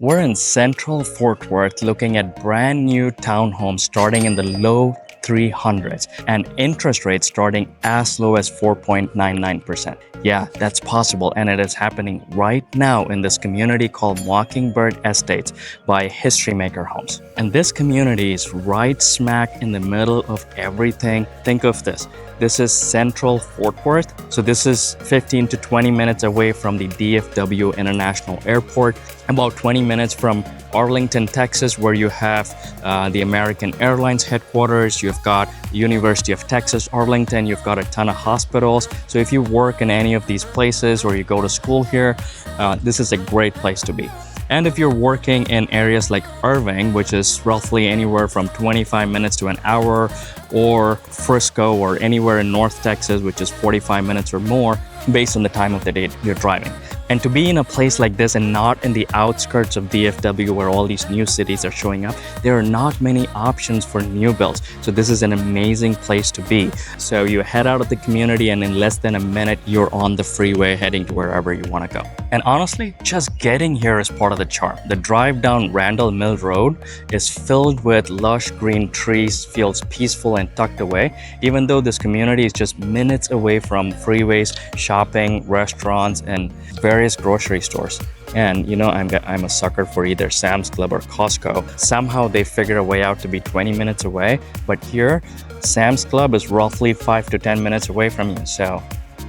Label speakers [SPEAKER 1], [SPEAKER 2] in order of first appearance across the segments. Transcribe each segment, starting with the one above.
[SPEAKER 1] We're in central Fort Worth looking at brand new townhomes starting in the low 300s and interest rates starting as low as 4.99%. Yeah, that's possible, and it is happening right now in this community called Mockingbird Estates by HistoryMaker Homes. And this community is right smack in the middle of everything. Think of this. This is central Fort Worth. So this is 15 to 20 minutes away from the DFW International Airport, about 20 minutes from Arlington, Texas, where you have the American Airlines headquarters. You've got University of Texas, Arlington. You've got a ton of hospitals. So if you work in any of these places or you go to school here, this is a great place to be. And if you're working in areas like Irving, which is roughly anywhere from 25 minutes to an hour, or Frisco or anywhere in North Texas, which is 45 minutes or more, based on the time of the day you're driving. And to be in a place like this and not in the outskirts of DFW where all these new cities are showing up, there are not many options for new builds. So this is an amazing place to be. So you head out of the community and in less than a minute, you're on the freeway heading to wherever you want to go. And honestly, just getting here is part of the charm. The drive down Randall Mill Road is filled with lush green trees, feels peaceful and tucked away, even though this community is just minutes away from freeways, shopping, restaurants, and various grocery stores. And you know, I'm a sucker for either Sam's Club or Costco. Somehow they figure a way out to be 20 minutes away, but here Sam's Club is roughly 5 to 10 minutes away from you. So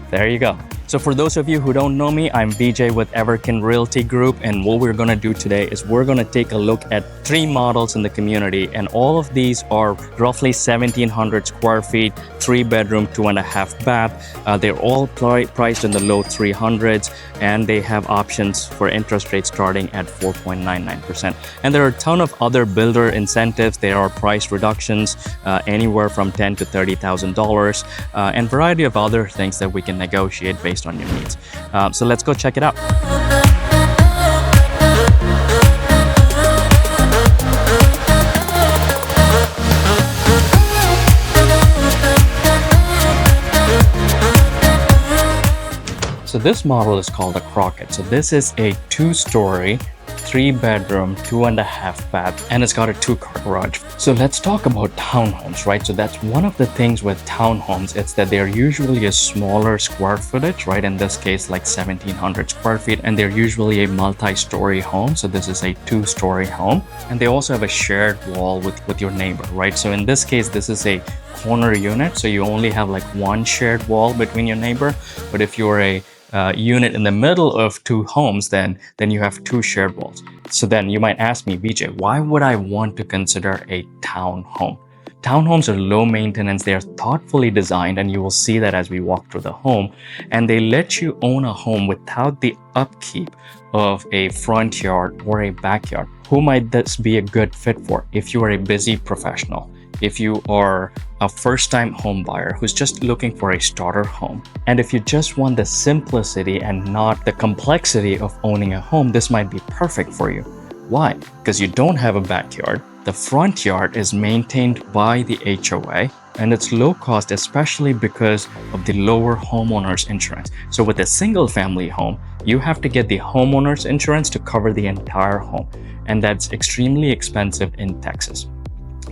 [SPEAKER 1] there you go. So for those of you who don't know me, I'm VJ with Everkin Realty Group, and what we're going to do today is we're going to take a look at 3 models in the community, and all of these are roughly 1,700 square feet, 3-bedroom, 2.5 bath. They're all priced in the low 300s, and they have options for interest rates starting at 4.99%. And there are a ton of other builder incentives. There are price reductions anywhere from $10,000 to $30,000, and variety of other things that we can negotiate based on your needs. So let's go check it out. So this model is called a Crockett. So this is a 2-story, 3-bedroom, 2.5 bath, and it's got a 2-car garage. So let's talk about townhomes, right? So that's one of the things with townhomes. It's that they're usually a smaller square footage, right? In this case, like 1,700 square feet, and they're usually a multi-story home. So this is a 2-story home, and they also have a shared wall with your neighbor, right? So in this case, this is a corner unit, so you only have like one shared wall between your neighbor. But if you're a unit in the middle of 2 homes, then you have 2 shared walls. So then you might ask me, BJ, why would I want to consider a townhome? Townhomes are low maintenance. They are thoughtfully designed, and you will see that as we walk through the home, and they let you own a home without the upkeep of a front yard or a backyard. Who might this be a good fit for? If you are a busy professional, if you are a first-time home buyer who's just looking for a starter home, and if you just want the simplicity and not the complexity of owning a home, this might be perfect for you. Why? Because you don't have a backyard. The front yard is maintained by the HOA, and it's low cost, especially because of the lower homeowner's insurance. So with a single family home, you have to get the homeowner's insurance to cover the entire home, and that's extremely expensive in Texas.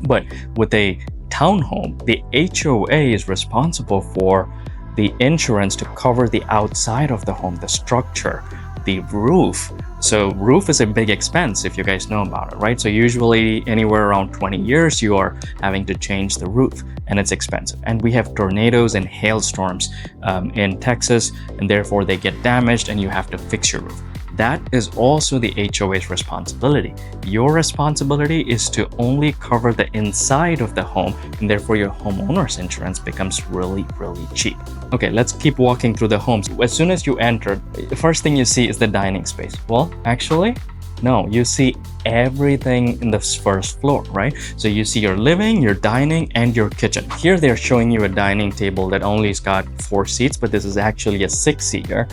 [SPEAKER 1] But with a townhome, the HOA is responsible for the insurance to cover the outside of the home, the structure, the roof. So roof is a big expense if you guys know about it, right? So usually anywhere around 20 years, you are having to change the roof, and it's expensive. And we have tornadoes and hailstorms in Texas, and therefore they get damaged and you have to fix your roof. That is also the HOA's responsibility. Your responsibility is to only cover the inside of the home, and therefore your homeowner's insurance becomes really, really cheap. Okay, let's keep walking through the homes. As soon as you enter, the first thing you see is the dining space. Well, actually, no, you see everything in the first floor, right? So you see your living, your dining, and your kitchen. Here they're showing you a dining table that only's got 4 seats, but this is actually a 6-seater.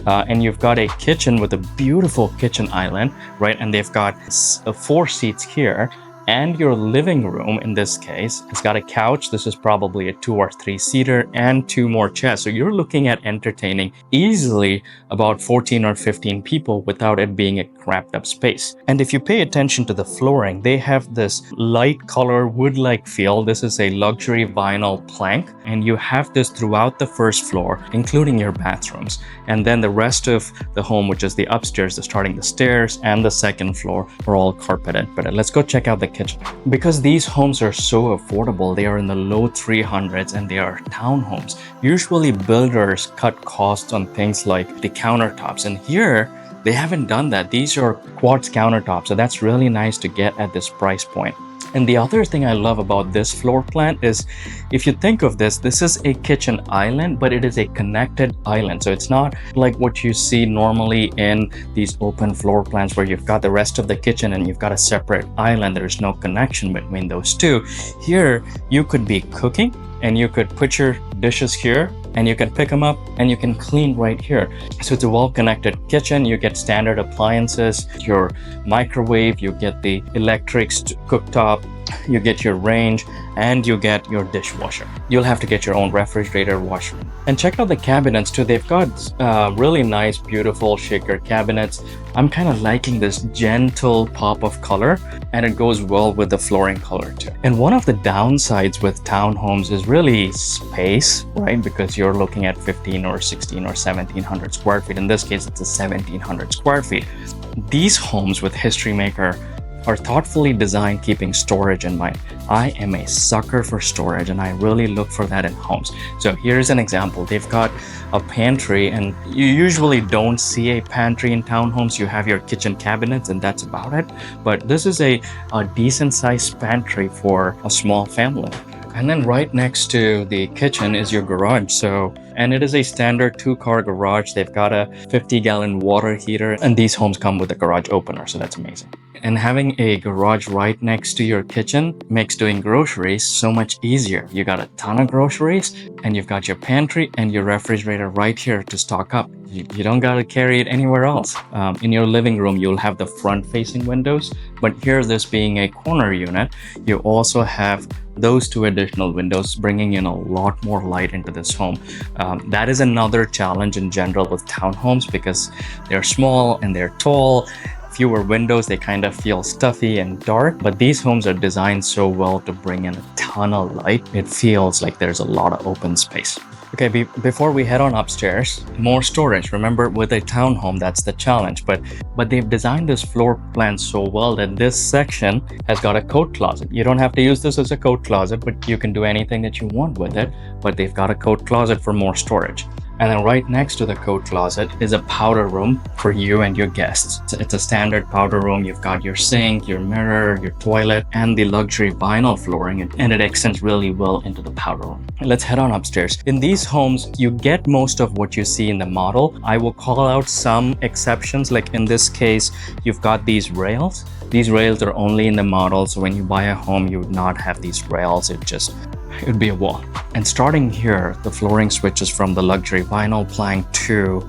[SPEAKER 1] And you've got a kitchen with a beautiful kitchen island, right? And they've got 4 seats here. And your living room, in this case, it's got a couch. This is probably a 2 or 3 seater and 2 more chairs. So you're looking at entertaining easily about 14 or 15 people without it being a cramped up space. And if you pay attention to the flooring, they have this light color wood-like feel. This is a luxury vinyl plank, and you have this throughout the first floor, including your bathrooms. And then the rest of the home, which is the upstairs, starting the stairs and the second floor, are all carpeted. But let's go check out the kitchen. Because these homes are so affordable, they are in the low 300s and they are townhomes. Usually builders cut costs on things like the countertops, and here they haven't done that. These are quartz countertops, so that's really nice to get at this price point. And the other thing I love about this floor plan is, if you think of this, this is a kitchen island, but it is a connected island. So it's not like what you see normally in these open floor plans where you've got the rest of the kitchen and you've got a separate island. There's no connection between those two. Here, you could be cooking and you could put your dishes here and you can pick them up and you can clean right here. So it's a well-connected kitchen. You get standard appliances, your microwave, you get the electric cooktop, you get your range, and you get your dishwasher. You'll have to get your own refrigerator, washer. And check out the cabinets too. They've got really nice, beautiful shaker cabinets. I'm kind of liking this gentle pop of color, and it goes well with the flooring color too. And one of the downsides with townhomes is really space, right? Because you're looking at 15 or 16 or 1700 square feet. In this case, it's a 1700 square feet. These homes with HistoryMaker are thoughtfully designed keeping storage in mind. I am a sucker for storage, and I really look for that in homes. So here's an example. They've got a pantry, and you usually don't see a pantry in townhomes. You have your kitchen cabinets and that's about it. But this is a decent sized pantry for a small family. And then right next to the kitchen is your garage. And it is a standard 2-car garage. They've got a 50-gallon water heater, and these homes come with a garage opener, so that's amazing. And having a garage right next to your kitchen makes doing groceries so much easier. You got a ton of groceries, and you've got your pantry and your refrigerator right here to stock up. You don't got to carry it anywhere else. In your living room, you'll have the front-facing windows, but here, this being a corner unit, you also have those 2 additional windows, bringing in a lot more light into this home. That is another challenge in general with townhomes, because they're small and they're tall. Fewer windows, they kind of feel stuffy and dark, but these homes are designed so well to bring in a ton of light. It feels like there's a lot of open space. Okay, before we head on upstairs, more storage. Remember, with a townhome, that's the challenge, but they've designed this floor plan so well that this section has got a coat closet. You don't have to use this as a coat closet, but you can do anything that you want with it. But they've got a coat closet for more storage. And then right next to the coat closet is a powder room for you and your guests. It's a standard powder room. You've got your sink, your mirror, your toilet, and the luxury vinyl flooring, and it extends really well into the powder room. Let's head on upstairs. In these homes, you get most of what you see in the model. I will call out some exceptions. Like in this case, you've got these rails. These rails are only in the model, so when you buy a home, you would not have these rails. It would be a wall. And starting here, the flooring switches from the luxury vinyl plank to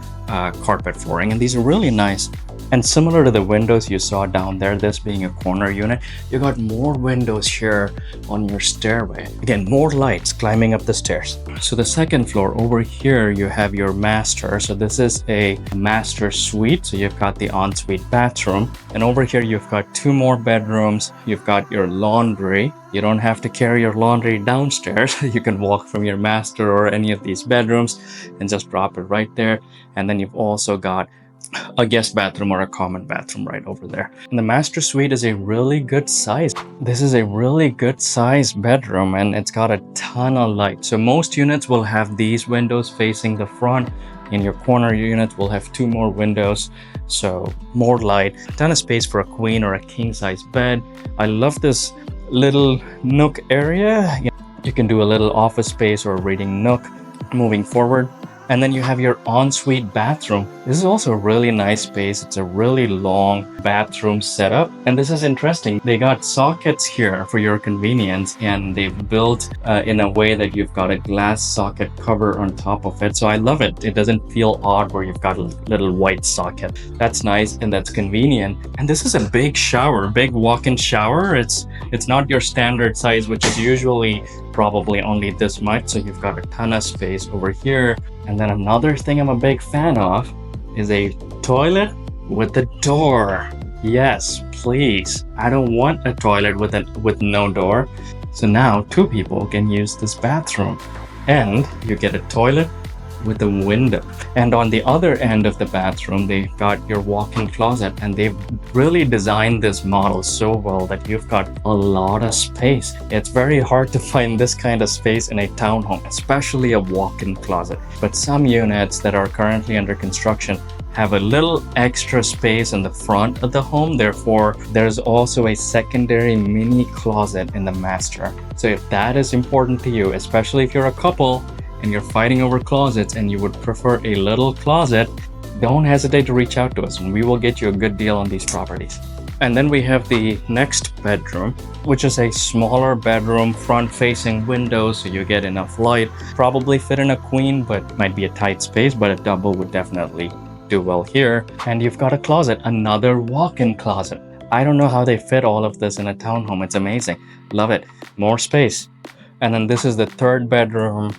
[SPEAKER 1] carpet flooring, and these are really nice. And similar to the windows you saw down there, this being a corner unit, you got more windows here on your stairway. Again, more lights climbing up the stairs. So the second floor over here, you have your master. So this is a master suite. So you've got the ensuite bathroom. And over here, you've got 2 more bedrooms. You've got your laundry. You don't have to carry your laundry downstairs. You can walk from your master or any of these bedrooms and just drop it right there. And then you've also got a guest bathroom or a common bathroom right over there. And the master suite is a really good size. This is a really good size bedroom, and it's got a ton of light. So most units will have these windows facing the front. In your corner unit, we'll have 2 more windows, so more light. A ton of space for a queen or a king size bed. I love this little nook area. You can do a little office space or a reading nook. Moving forward, And then you have your ensuite bathroom. This is also a really nice space. It's a really long bathroom setup. And this is interesting. They got sockets here for your convenience, and they've built in a way that you've got a glass socket cover on top of it. So I love it. It doesn't feel odd where you've got a little white socket. That's nice and that's convenient. And this is a big shower, big walk-in shower. It's not your standard size, which is usually probably only this much. So you've got a ton of space over here. And then another thing I'm a big fan of is a toilet with a door. Yes, please. I don't want a toilet with no door. So now 2 people can use this bathroom, and you get a toilet with a window. And on the other end of the bathroom, they've got your walk-in closet, and they've really designed this model so well that you've got a lot of space. It's very hard to find this kind of space in a townhome, especially a walk-in closet. But some units that are currently under construction have a little extra space in the front of the home. Therefore, there's also a secondary mini closet in the master. So if that is important to you, especially if you're a couple and you're fighting over closets and you would prefer a little closet, don't hesitate to reach out to us and we will get you a good deal on these properties. And then we have the next bedroom, which is a smaller bedroom, front-facing windows, so you get enough light. Probably fit in a queen, but might be a tight space, but a double would definitely do well here. And you've got a closet, another walk-in closet. I don't know how they fit all of this in a townhome. It's amazing. Love it. More space. And then this is the third bedroom,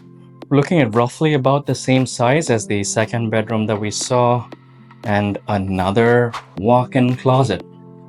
[SPEAKER 1] looking at roughly about the same size as the second bedroom that we saw, and another walk-in closet.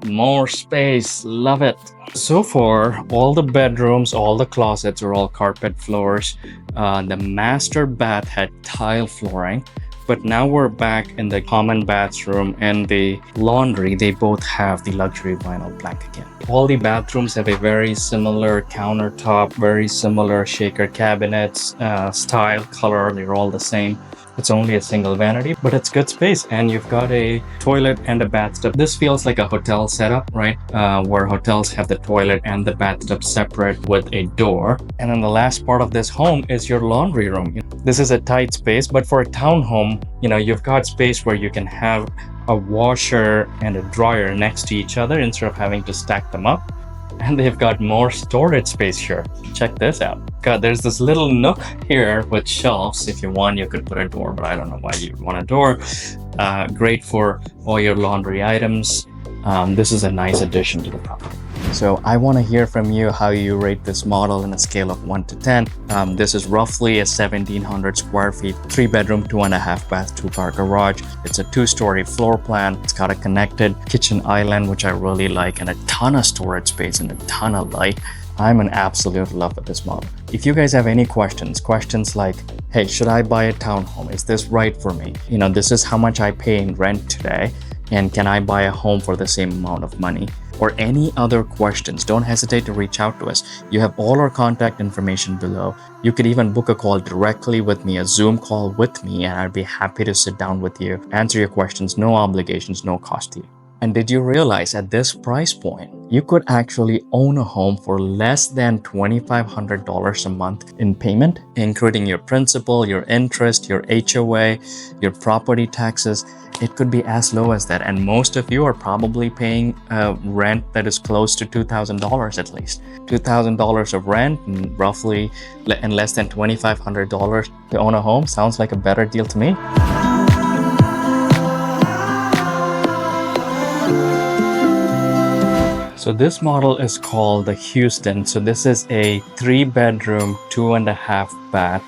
[SPEAKER 1] More space. Love it. So far, all the bedrooms, all the closets are all carpet floors. The master bath had tile flooring, but now we're back in the common bathroom and the laundry. They both have the luxury vinyl plank again. All the bathrooms have a very similar countertop, very similar shaker cabinets, style, color, they're all the same. It's only a single vanity, but it's good space. And you've got a toilet and a bathtub. This feels like a hotel setup, right? Where hotels have the toilet and the bathtub separate with a door. And then the last part of this home is your laundry room. This is a tight space, but for a townhome, you've got space where you can have a washer and a dryer next to each other instead of having to stack them up. And they've got more storage space here. Check this out. There's this little nook here with shelves. If you want, you could put a door, but I don't know why you'd want a door. Great for all your laundry items. This is a nice addition to the property. So I want to hear from you how you rate this model in a scale of 1 to 10. This is roughly a 1,700 square feet, 3-bedroom, 2.5 bath, 2-car garage. It's a 2-story floor plan. It's got a connected kitchen island, which I really like, and a ton of storage space and a ton of light. I'm in absolute love with this model. If you guys have any questions like, hey, should I buy a townhome? Is this right for me? This is how much I pay in rent today, and can I buy a home for the same amount of money? Or any other questions, don't hesitate to reach out to us. You have all our contact information below. You could even book a call directly with me, a Zoom call with me, and I'd be happy to sit down with you, answer your questions, no obligations, no cost to you. And did you realize at this price point, you could actually own a home for less than $2,500 a month in payment, including your principal, your interest, your HOA, your property taxes. It could be as low as that. And most of you are probably paying rent that is close to $2,000 at least. $2,000 of rent and roughly and less than $2,500 to own a home sounds like a better deal to me. So this model is called the Houston. So this is a 3-bedroom, 2.5 bath,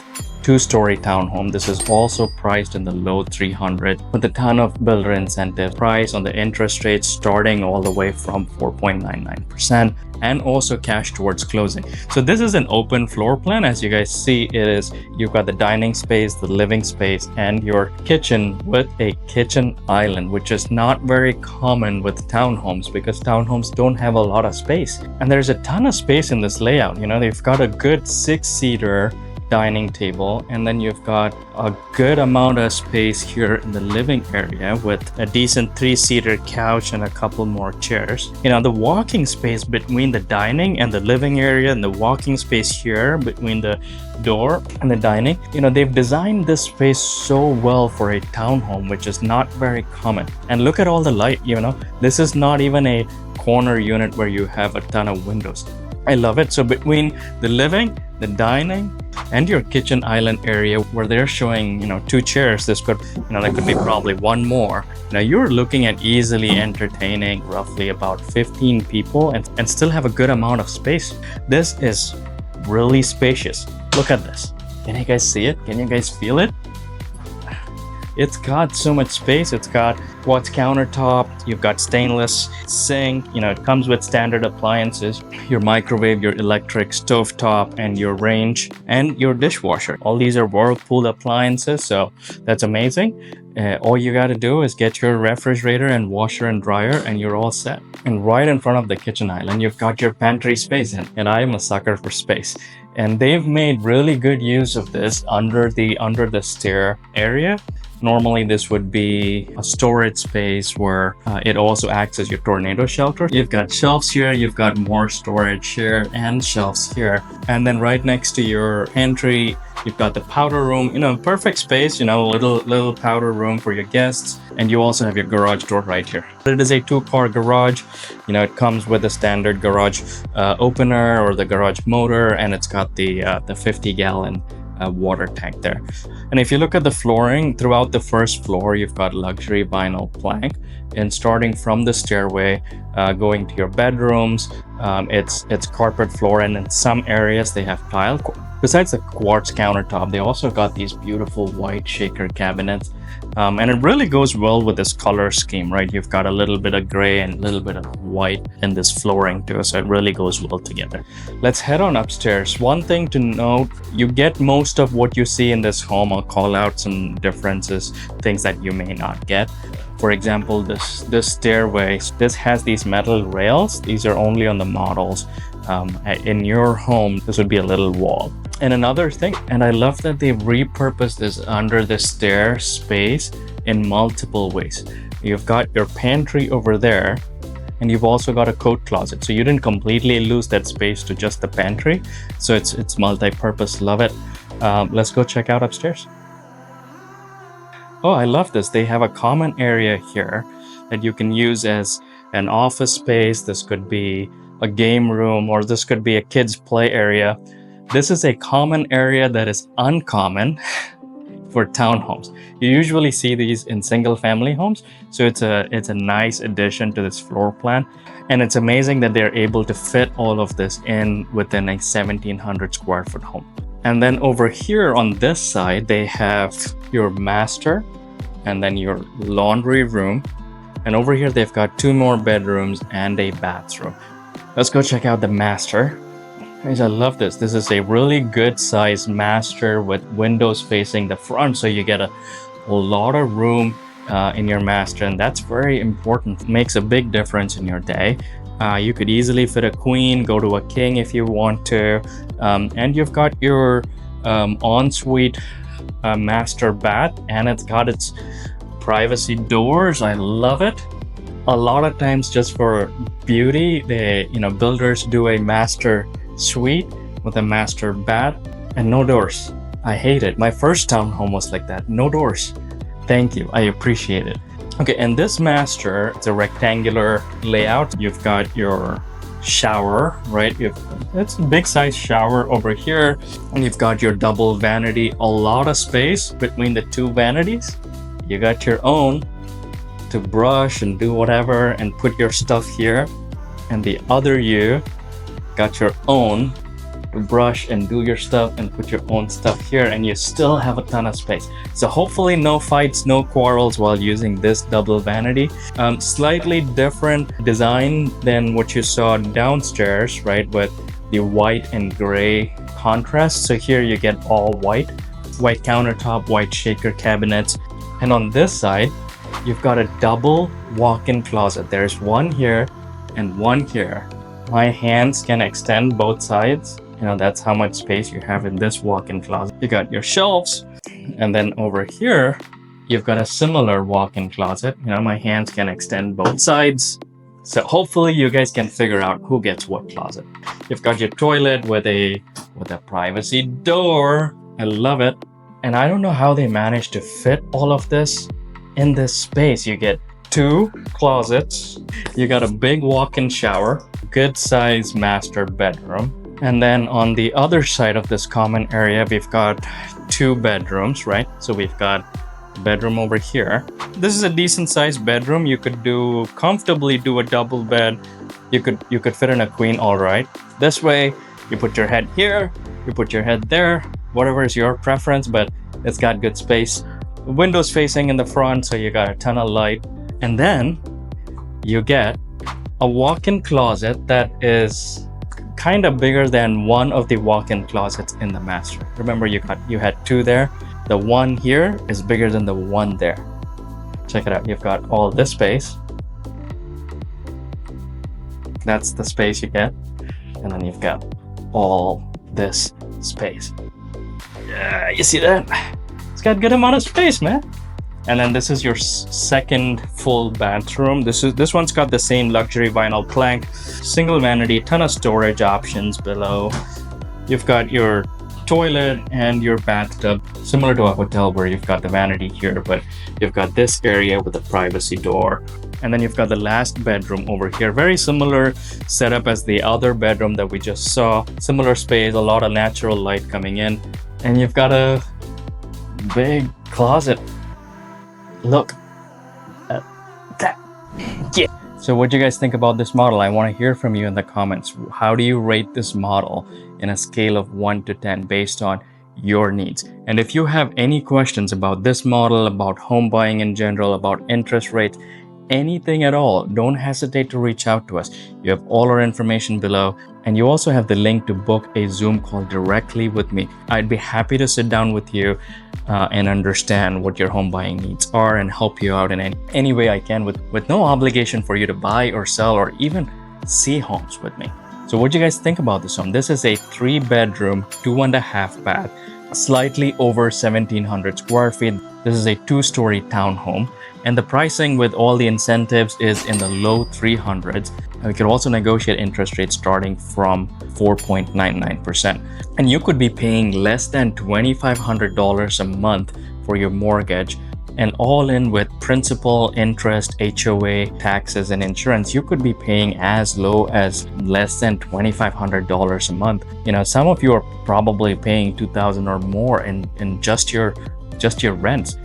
[SPEAKER 1] 2-story townhome. This is also priced in the low 300 with a ton of builder incentive. Price on the interest rate starting all the way from 4.99% and also cash towards closing. So this is an open floor plan. As you guys see, you've got the dining space, the living space, and your kitchen with a kitchen island, which is not very common with townhomes because townhomes don't have a lot of space. And there's a ton of space in this layout. They've got a good 6-seater dining table, and then you've got a good amount of space here in the living area with a decent 3-seater couch and a couple more chairs. The walking space between the dining and the living area, and the walking space here between the door and the dining, they've designed this space so well for a townhome, which is not very common. And look at all the light. This is not even a corner unit where you have a ton of windows. I love it. So between the living, the dining, and your kitchen island area where they're showing, 2 chairs, this could, there could be probably one more. Now you're looking at easily entertaining roughly about 15 people and still have a good amount of space. This is really spacious. Look at this. Can you guys see it? Can you guys feel it? It's got so much space. It's got quartz countertop. You've got stainless sink. It comes with standard appliances, your microwave, your electric stovetop, and your range, and your dishwasher. All these are Whirlpool appliances, so that's amazing. All you got to do is get your refrigerator and washer and dryer, and you're all set. And right in front of the kitchen island, you've got your pantry space, and I am a sucker for space. And they've made really good use of this under the stair area. Normally, this would be a storage space where it also acts as your tornado shelter. You've got shelves here, you've got more storage here and shelves here. And then right next to your pantry, you've got the powder room, perfect space, little powder room for your guests. And you also have your garage door right here. It is a 2-car garage. It comes with a standard garage opener or the garage motor, and it's got the 50-gallon water tank there. And if you look at the flooring throughout the first floor, you've got luxury vinyl plank, and starting from the stairway going to your bedrooms, it's carpet floor, and in some areas they have tile. Besides the quartz countertop, they also got these beautiful white shaker cabinets, and it really goes well with this color scheme, right? You've got a little bit of gray and a little bit of white in this flooring too, so it really goes well together. Let's head on upstairs. One thing to note, you get most of what you see in this home. I'll call out some differences, things that you may not get. For example, this stairway, this has these metal rails. These are only on the models. In your home, this would be a little wall. And another thing, and I love that they've repurposed this under the stair space in multiple ways. You've got your pantry over there, and you've also got a coat closet. So you didn't completely lose that space to just the pantry. So it's multi-purpose. Love it. Let's go check out upstairs. Oh, I love this. They have a common area here that you can use as an office space. This could be a game room, or this could be a kids' play area. This is a common area that is uncommon for townhomes. You usually see these in single-family homes, so it's a nice addition to this floor plan. And it's amazing that they're able to fit all of this in within a 1,700 square foot home. And then over here on this side, they have your master and then your laundry room. And over here, they've got 2 more bedrooms and a bathroom. Let's go check out the master. Guys, I love this. This is a really good sized master with windows facing the front. So you get a lot of room in your master, and that's very important. It makes a big difference in your day. You could easily fit a queen, go to a king if you want to. And you've got your ensuite master bath, and it's got its privacy doors. I love it. A lot of times, just for beauty, builders do a master suite with a master bath and no doors. I hate it. My first townhome was like that. No doors. Thank you. I appreciate it. Okay, and this master, it's a rectangular layout. You've got your shower, right? It's a big size shower over here, and you've got your double vanity. A lot of space between the 2 vanities. You got your own to brush and do whatever and put your stuff here, and the other you got your own to brush and do your stuff and put your own stuff here, and you still have a ton of space. So hopefully no fights, no quarrels while using this double vanity. Slightly different design than what you saw downstairs, right, with the white and gray contrast. So here you get all white countertop, white shaker cabinets. And on this side, you've got a double walk-in closet. There's one here and one here. My hands can extend both sides, That's how much space you have in this walk-in closet. You got your shelves, and then over here, you've got a similar walk-in closet. My hands can extend both sides. So hopefully you guys can figure out who gets what closet. You've got your toilet with a privacy door. I love it. And I don't know how they managed to fit all of this in this space. You get 2 closets. You got a big walk-in shower, good size master bedroom. And then on the other side of this common area, we've got 2 bedrooms, right? So we've got a bedroom over here. This is a decent sized bedroom. You could comfortably do a double bed. You could fit in a queen, all right. This way, you put your head here, you put your head there, whatever is your preference, but it's got good space. Windows facing in the front, so you got a ton of light. And then you get a walk-in closet that is kind of bigger than one of the walk-in closets in the master. Remember, you had 2 there. The one here is bigger than the one there. Check it out. You've got all this space. That's the space you get. And then you've got all this space. Yeah, you see that? It's got a good amount of space, man. And then this is your second full bathroom. This one's got the same luxury vinyl plank, single vanity, ton of storage options below. You've got your toilet and your bathtub, similar to a hotel where you've got the vanity here, but you've got this area with a privacy door. And then you've got the last bedroom over here. Very similar setup as the other bedroom that we just saw. Similar space, a lot of natural light coming in. And you've got a big closet. Look at that. Yeah. So what do you guys think about this model? I want to hear from you in the comments. How do you rate this model in a scale of 1 to 10 based on your needs? And if you have any questions about this model, about home buying in general, about interest rates, anything at all, don't hesitate to reach out to us. You have all our information below, and you also have the link to book a Zoom call directly with me. I'd be happy to sit down with you and understand what your home buying needs are and help you out in any way I can with no obligation for you to buy or sell or even see homes with me. So what do you guys think about this home? This is a 3-bedroom, 2.5 bath, slightly over 1,700 square feet. This is a 2-story townhome, and the pricing with all the incentives is in the low 300s. And we can also negotiate interest rates starting from 4.99%. And you could be paying less than $2,500 a month for your mortgage, and all in with principal, interest, HOA, taxes, and insurance, you could be paying as low as less than $2,500 a month. Some of you are probably paying $2,000 or more in just your rents.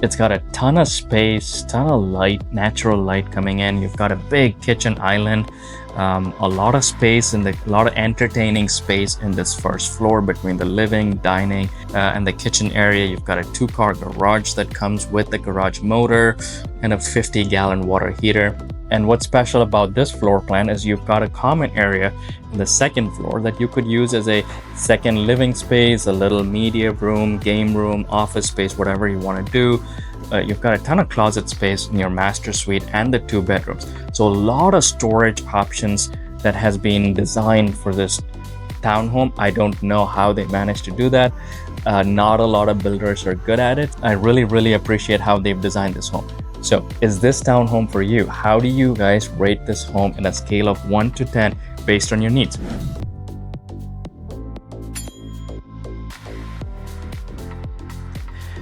[SPEAKER 1] It's got a ton of space, ton of light, natural light coming in. You've got a big kitchen island, a lot of space and a lot of entertaining space in this first floor between the living, dining, and the kitchen area. You've got a 2-car garage that comes with the garage motor and a 50-gallon water heater. And what's special about this floor plan is you've got a common area in the second floor that you could use as a second living space, a little media room, game room, office space, whatever you want to do. You've got a ton of closet space in your master suite and the 2 bedrooms. So a lot of storage options that has been designed for this townhome. I don't know how they managed to do that. Not a lot of builders are good at it. I really appreciate how they've designed this home. So is this townhome for you? How do you guys rate this home in a scale of 1 to 10 based on your needs?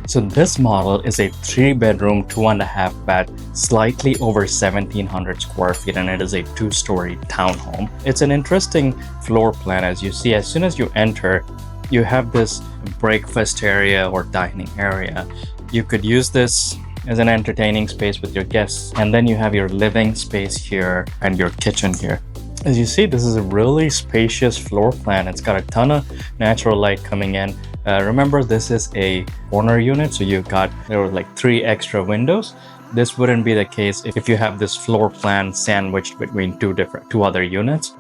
[SPEAKER 1] So this model is a 3-bedroom, 2.5 bath, slightly over 1,700 square feet, and it is a 2-story townhome. It's an interesting floor plan. As you see, as soon as you enter, you have this breakfast area or dining area. You could use this as an entertaining space with your guests, and then you have your living space here and your kitchen here. As you see, this is a really spacious floor plan. It's got a ton of natural light coming in. Remember, this is a corner unit, so there were like 3 extra windows. This wouldn't be the case if you have this floor plan sandwiched between two other units.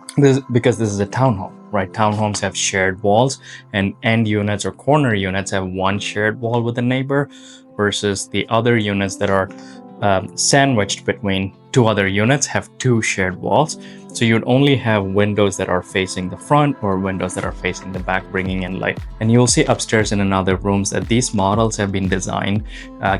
[SPEAKER 1] Because this is a townhome, right? Townhomes have shared walls, and end units or corner units have one shared wall with a neighbor, versus the other units that are sandwiched between two other units have two shared walls. So you'd only have windows that are facing the front or windows that are facing the back, bringing in light. And you'll see upstairs and in other rooms that these models have been designed,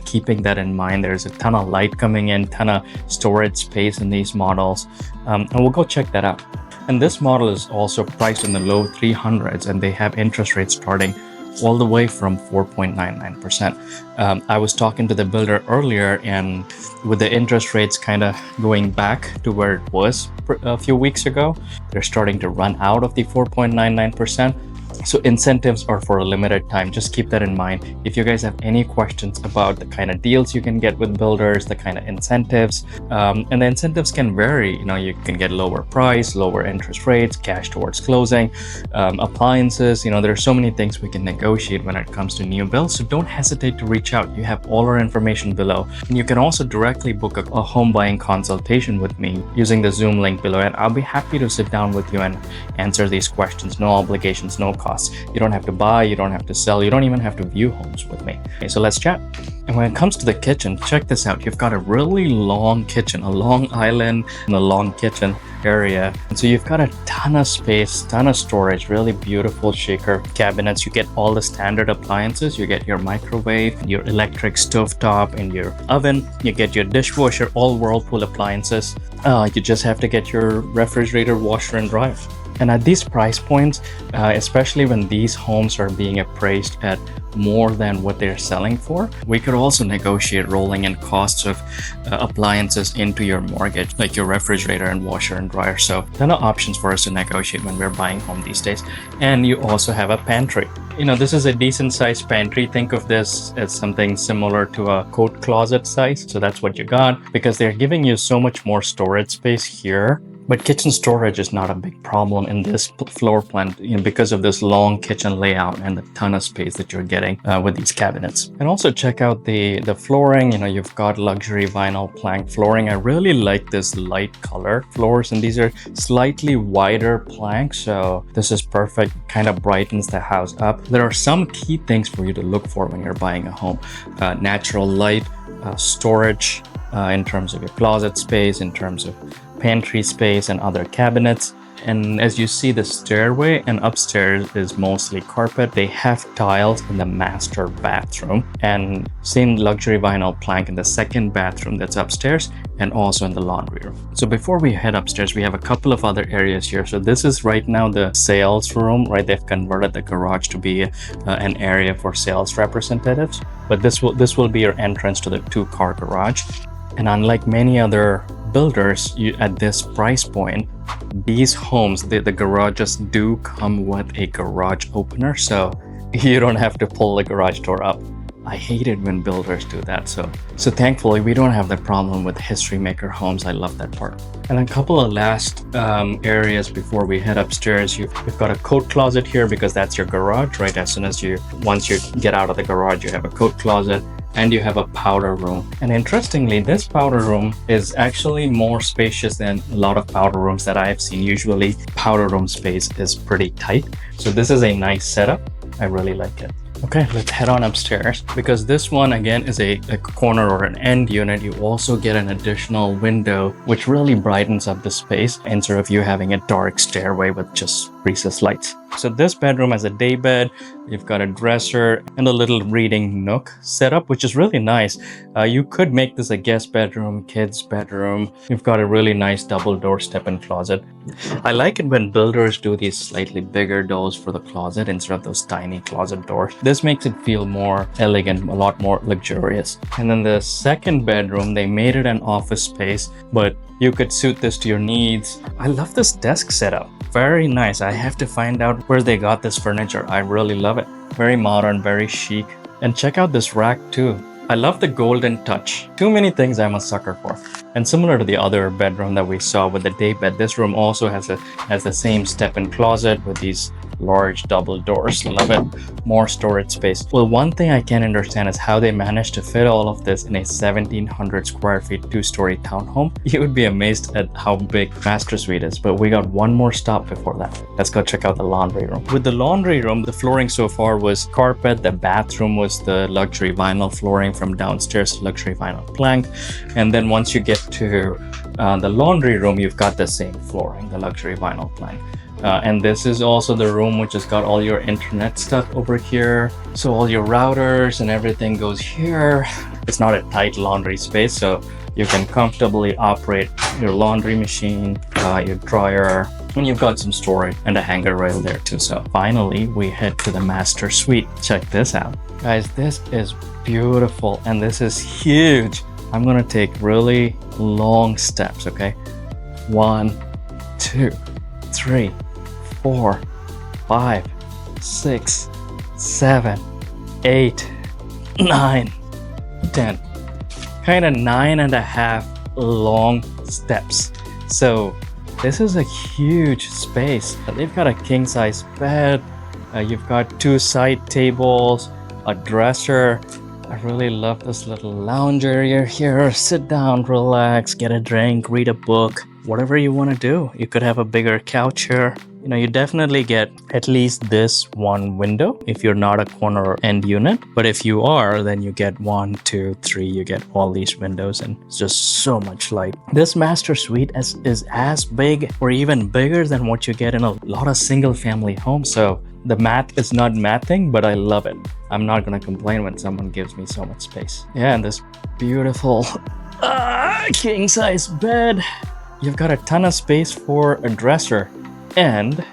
[SPEAKER 1] keeping that in mind. There's a ton of light coming in, ton of storage space in these models. And we'll go check that out. And this model is also priced in the low 300s, and they have interest rates starting all the way from 4.99%. I was talking to the builder earlier, and with the interest rates kind of going back to where it was a few weeks ago, they're starting to run out of the 4.99%. So incentives are for a limited time. Just keep that in mind. If you guys have any questions about the kind of deals you can get with builders, the kind of incentives, and the incentives can vary. You can get lower price, lower interest rates, cash towards closing, appliances. There's so many things we can negotiate when it comes to new builds. So don't hesitate to reach out. You have all our information below. And you can also directly book a home buying consultation with me using the Zoom link below, and I'll be happy to sit down with you and answer these questions. No obligations, no cost. You don't have to buy, you don't have to sell, you don't even have to view homes with me. Okay, so let's chat. And when it comes to the kitchen, check this out. You've got a really long kitchen, a long island and a long kitchen area. And so you've got a ton of space, ton of storage, really beautiful shaker cabinets. You get all the standard appliances. You get your microwave, your electric stovetop, and your oven. You get your dishwasher, all Whirlpool appliances. You just have to get your refrigerator, washer, and dryer. And at these price points, especially when these homes are being appraised at more than what they're selling for, we could also negotiate rolling in costs of appliances into your mortgage, like your refrigerator and washer and dryer. So there are options for us to negotiate when we're buying home these days. And you also have a pantry. This is a decent sized pantry. Think of this as something similar to a coat closet size. So that's what you got, because they're giving you so much more storage space here. But kitchen storage is not a big problem in this floor plan, because of this long kitchen layout and the ton of space that you're getting with these cabinets. And also check out the flooring. You've got luxury vinyl plank flooring. I really like this light color floors, and these are slightly wider planks. So this is perfect, kind of brightens the house up. There are some key things for you to look for when you're buying a home. Natural light, storage in terms of your closet space, in terms of pantry space and other cabinets. And as you see, the stairway and upstairs is mostly carpet. They have tiles in the master bathroom, and same luxury vinyl plank in the second bathroom that's upstairs, and also in the laundry room. So before we head upstairs, we have a couple of other areas here. So this is right now the sales room, right? They've converted the garage to be an area for sales representatives, but this will be your entrance to the 2-car garage. And unlike many other builders, at this price point, these homes, the garages do come with a garage opener, so you don't have to pull the garage door up. I hate it when builders do that. So thankfully, we don't have that problem with HistoryMaker Homes. I love that part. And a couple of last areas before we head upstairs. You've got a coat closet here, because that's your garage, right? Once you get out of the garage, you have a coat closet. And you have a powder room. And interestingly, this powder room is actually more spacious than a lot of powder rooms that I have seen. Usually, powder room space is pretty tight. So this is a nice setup. I really like it. Okay, let's head on upstairs, because this one again is a corner or an end unit. You also get an additional window, which really brightens up the space instead of you having a dark stairway with just recessed lights. So this bedroom has a day bed, you've got a dresser and a little reading nook setup, which is really nice. You could make this a guest bedroom, kids bedroom. You've got a really nice double door step-in closet. I like it when builders do these slightly bigger doors for the closet instead of those tiny closet doors. This makes it feel more elegant, a lot more luxurious. And then the second bedroom, they made it an office space, but you could suit this to your needs. I love this desk setup. Very nice. I have to find out where they got this furniture. I really love it. Very modern, very chic. And check out this rack too. I love the golden touch. Too many things I'm a sucker for. And similar to the other bedroom that we saw with the day bed, this room also has the same step-in closet with these large double doors. Love it. More storage space. Well, one thing I can't understand is how they managed to fit all of this in a 1700 square feet 2-story townhome. You would be amazed at how big master suite is, but we got one more stop before that. Let's go check out the laundry room. With the laundry room, the flooring so far was carpet. The bathroom was the luxury vinyl flooring from downstairs, luxury vinyl plank. And then once you get to the laundry room, you've got the same flooring, the luxury vinyl plank. And this is also the room which has got all your internet stuff over here. So all your routers and everything goes here. It's not a tight laundry space, so you can comfortably operate your laundry machine, your dryer, and you've got some storage and a hanger rail there too. So finally, we head to the master suite. Check this out. Guys, this is beautiful and this is huge. I'm gonna take really long steps, okay? 1, 2, 3, 4, 5, 6, 7, 8, 9, 10. Kind of 9.5 long steps. So this is a huge space. They've got a king size bed. You've got 2 side tables, a dresser. I really love this little lounge area here. Sit down, relax, get a drink, read a book, whatever you want to do. You could have a bigger couch here. You know, you definitely get at least this one window if you're not a corner end unit. But if you are, then you get 1, 2, 3, you get all these windows and it's just so much light. This master suite is as big or even bigger than what you get in a lot of single family homes. So the math is not mathing, but I love it. I'm not gonna complain when someone gives me so much space. Yeah, and this beautiful king size bed. You've got a ton of space for a dresser. And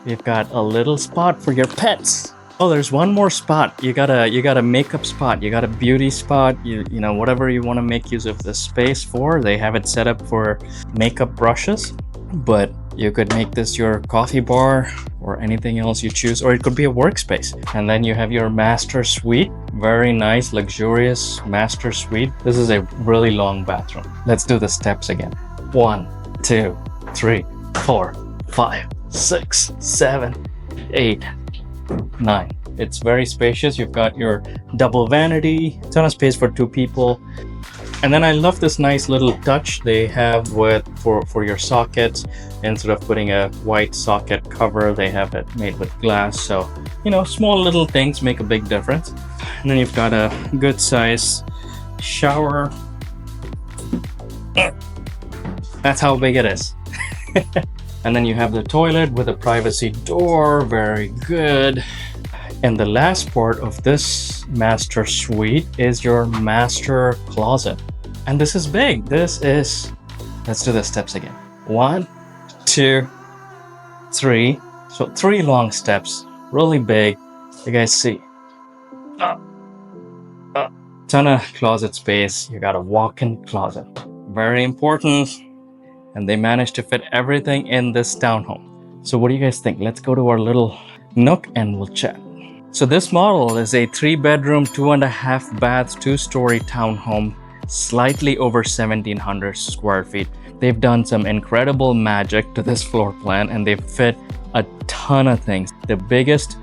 [SPEAKER 1] you've got a little spot for your pets. Oh, there's one more spot. You got a makeup spot. You got a beauty spot. You know, whatever you want to make use of the space for. They have it set up for makeup brushes, but you could make this your coffee bar or anything else you choose, or it could be a workspace. And then you have your master suite. Very nice, luxurious master suite. This is a really long bathroom. Let's do the steps again. 1, 2, 3, 4, 5, 6, 7, 8, 9. It's very spacious. You've got your double vanity, ton of space for 2 people. And then I love this nice little touch they have for your sockets. Instead of putting a white socket cover, they have it made with glass. So, you know, small little things make a big difference. And then you've got a good size shower. That's how big it is. And then you have the toilet with a privacy door. Very good. And the last part of this master suite is your master closet. And this is big. Let's do the steps again. 1, 2, 3. So 3 long steps, really big. You guys see. Ton of closet space. You got a walk-in closet. Very important. And they managed to fit everything in this townhome. So what do you guys think? Let's go to our little nook and we'll chat. So this model is a 3-bedroom, 2.5 baths, 2-story townhome, slightly over 1,700 square feet. They've done some incredible magic to this floor plan and they've fit a ton of things. The biggest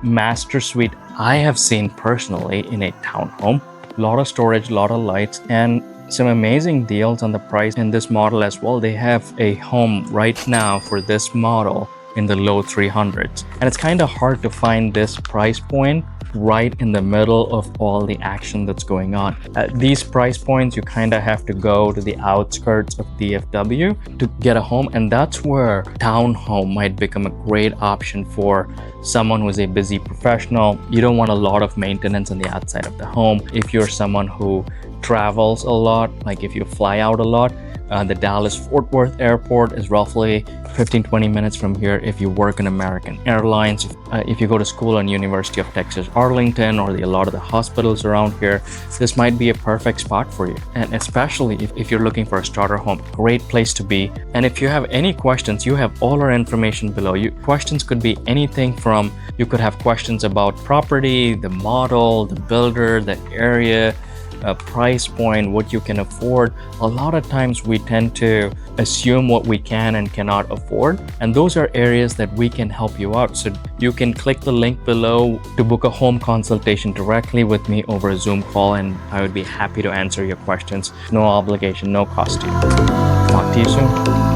[SPEAKER 1] master suite I have seen personally in a townhome. A lot of storage, a lot of lights, and some amazing deals on the price in this model as well. They have a home right now for this model in the low 300s, and it's kind of hard to find this price point right in the middle of all the action that's going on. At these price points, you kind of have to go to the outskirts of DFW to get a home, and that's where townhome might become a great option for someone who's a busy professional. You don't want a lot of maintenance on the outside of the home. If you're someone who travels a lot, like if you fly out a lot, the Dallas-Fort Worth airport is roughly 15-20 minutes from here. If you work in American Airlines, if you go to school on University of Texas Arlington, or a lot of the hospitals around here, this might be a perfect spot for you. And especially if you're looking for a starter home, great place to be. And if you have any questions, you have all our information below. Questions could be anything from, you could have questions about property, the model, the builder, the area, price point, what you can afford. A lot of times we tend to assume what we can and cannot afford, and those are areas that we can help you out. So you can click the link below to book a home consultation directly with me over a Zoom call, and I would be happy to answer your questions. No obligation, no cost to you. Talk to you soon.